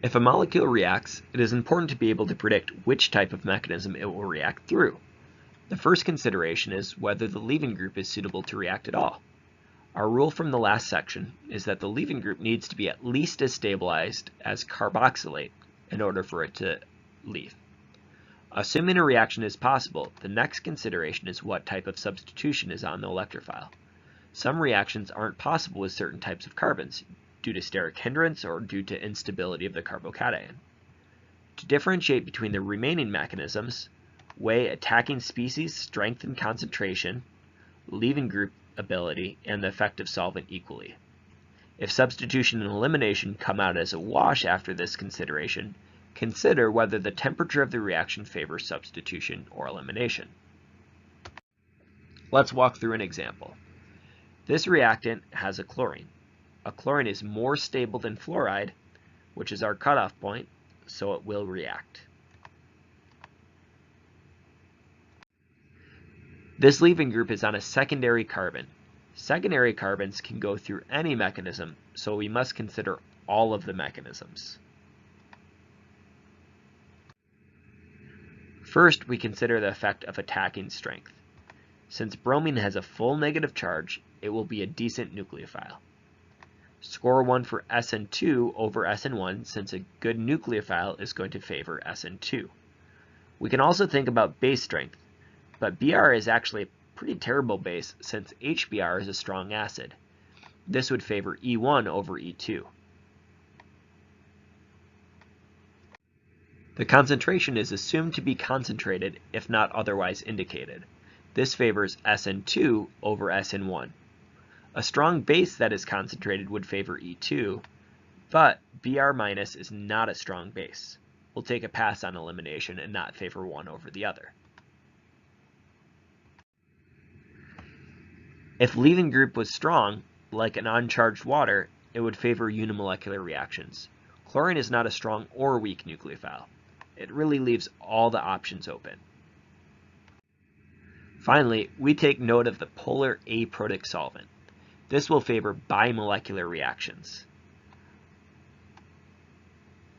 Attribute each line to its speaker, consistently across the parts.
Speaker 1: If a molecule reacts, it is important to be able to predict which type of mechanism it will react through. The first consideration is whether the leaving group is suitable to react at all. Our rule from the last section is that the leaving group needs to be at least as stabilized as carboxylate in order for it to leave. Assuming a reaction is possible, the next consideration is what type of substitution is on the electrophile. Some reactions aren't possible with certain types of carbons due to steric hindrance or due to instability of the carbocation. To differentiate between the remaining mechanisms, weigh attacking species strength and concentration, leaving group ability, and the effective solvent equally. If substitution and elimination come out as a wash after this consideration, consider whether the temperature of the reaction favors substitution or elimination. Let's walk through an example. This reactant has a chlorine. A chlorine is more stable than fluoride, which is our cutoff point, so it will react. This leaving group is on a secondary carbon. Secondary carbons can go through any mechanism, so we must consider all of the mechanisms. First, we consider the effect of attacking strength. Since bromine has a full negative charge, it will be a decent nucleophile. Score 1 for SN2 over SN1, since a good nucleophile is going to favor SN2. We can also think about base strength, but Br is actually a pretty terrible base since HBr is a strong acid. This would favor E1 over E2. The concentration is assumed to be concentrated if not otherwise indicated. This favors SN2 over SN1. A strong base that is concentrated would favor E2, but Br- is not a strong base. We'll take a pass on elimination and not favor one over the other. If leaving group was strong, like an uncharged water, it would favor unimolecular reactions. Chlorine is not a strong or weak nucleophile. It really leaves all the options open. Finally, we take note of the polar aprotic solvent. This will favor bimolecular reactions.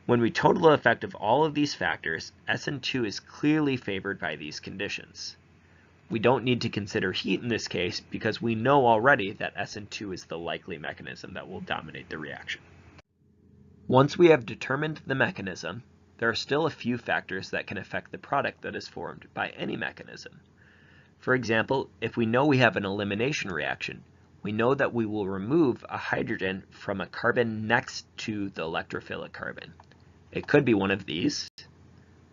Speaker 1: When we total the effect of all of these factors, SN2 is clearly favored by these conditions. We don't need to consider heat in this case because we know already that SN2 is the likely mechanism that will dominate the reaction. Once we have determined the mechanism, there are still a few factors that can affect the product that is formed by any mechanism. For example, if we know we have an elimination reaction, we know that we will remove a hydrogen from a carbon next to the electrophilic carbon. It could be one of these,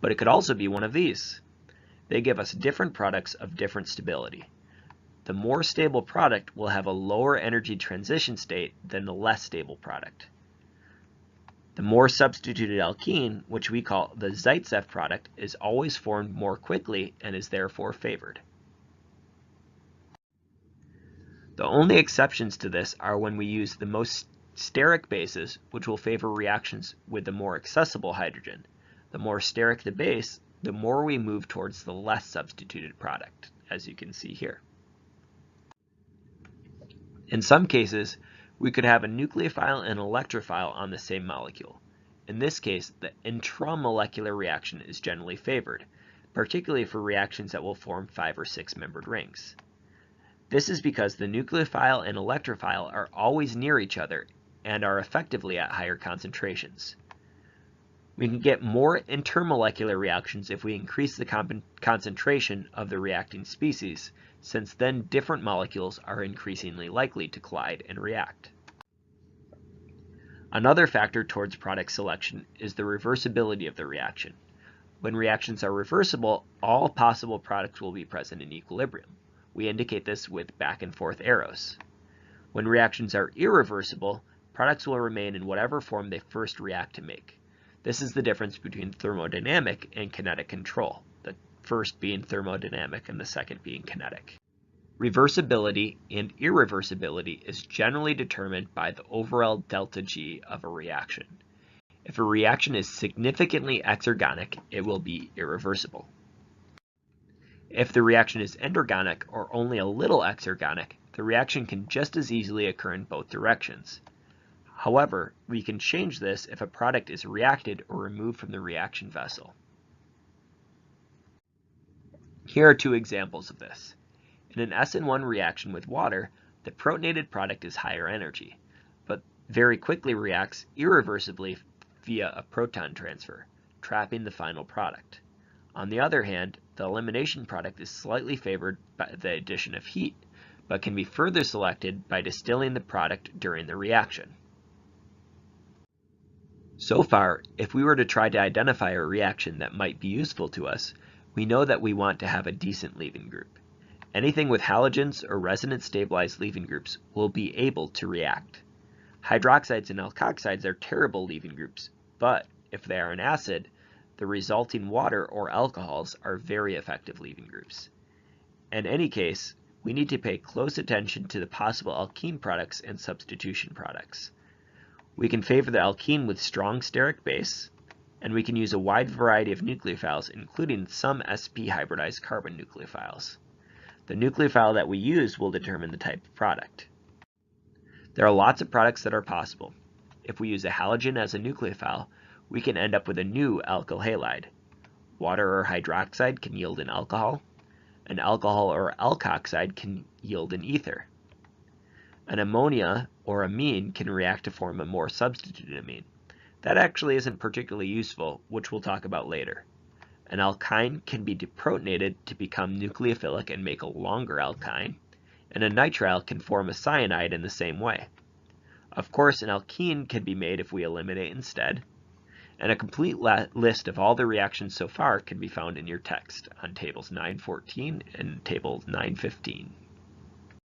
Speaker 1: but it could also be one of these. They give us different products of different stability. The more stable product will have a lower energy transition state than the less stable product. The more substituted alkene, which we call the Zaitsev product, is always formed more quickly and is therefore favored. The only exceptions to this are when we use the most steric bases, which will favor reactions with the more accessible hydrogen. The more steric the base, the more we move towards the less substituted product, as you can see here. In some cases, we could have a nucleophile and electrophile on the same molecule. In this case, the intramolecular reaction is generally favored, particularly for reactions that will form 5 or 6 membered rings. This is because the nucleophile and electrophile are always near each other and are effectively at higher concentrations. We can get more intermolecular reactions if we increase the concentration of the reacting species, since then different molecules are increasingly likely to collide and react. Another factor towards product selection is the reversibility of the reaction. When reactions are reversible, all possible products will be present in equilibrium. We indicate this with back and forth arrows. When reactions are irreversible, products will remain in whatever form they first react to make. This is the difference between thermodynamic and kinetic control, the first being thermodynamic and the second being kinetic. Reversibility and irreversibility is generally determined by the overall delta G of a reaction. If a reaction is significantly exergonic, it will be irreversible. If the reaction is endergonic or only a little exergonic, the reaction can just as easily occur in both directions. However, we can change this if a product is reacted or removed from the reaction vessel. Here are two examples of this. In an SN1 reaction with water, the protonated product is higher energy, but very quickly reacts irreversibly via a proton transfer, trapping the final product. On the other hand, the elimination product is slightly favored by the addition of heat, but can be further selected by distilling the product during the reaction. So far, if we were to try to identify a reaction that might be useful to us, we know that we want to have a decent leaving group. Anything with halogens or resonance-stabilized leaving groups will be able to react. Hydroxides and alkoxides are terrible leaving groups, but if they are an acid, the resulting water or alcohols are very effective leaving groups. In any case, we need to pay close attention to the possible alkene products and substitution products. We can favor the alkene with strong steric base, and we can use a wide variety of nucleophiles, including some sp hybridized carbon nucleophiles. The nucleophile that we use will determine the type of product. There are lots of products that are possible. If we use a halogen as a nucleophile, we can end up with a new alkyl halide. Water or hydroxide can yield an alcohol. An alcohol or alkoxide can yield an ether. An ammonia or amine can react to form a more substituted amine. That actually isn't particularly useful, which we'll talk about later. An alkyne can be deprotonated to become nucleophilic and make a longer alkyne, and a nitrile can form a cyanide in the same way. Of course, an alkene can be made if we eliminate instead, and a complete list of all the reactions so far can be found in your text on tables 914 and table 915.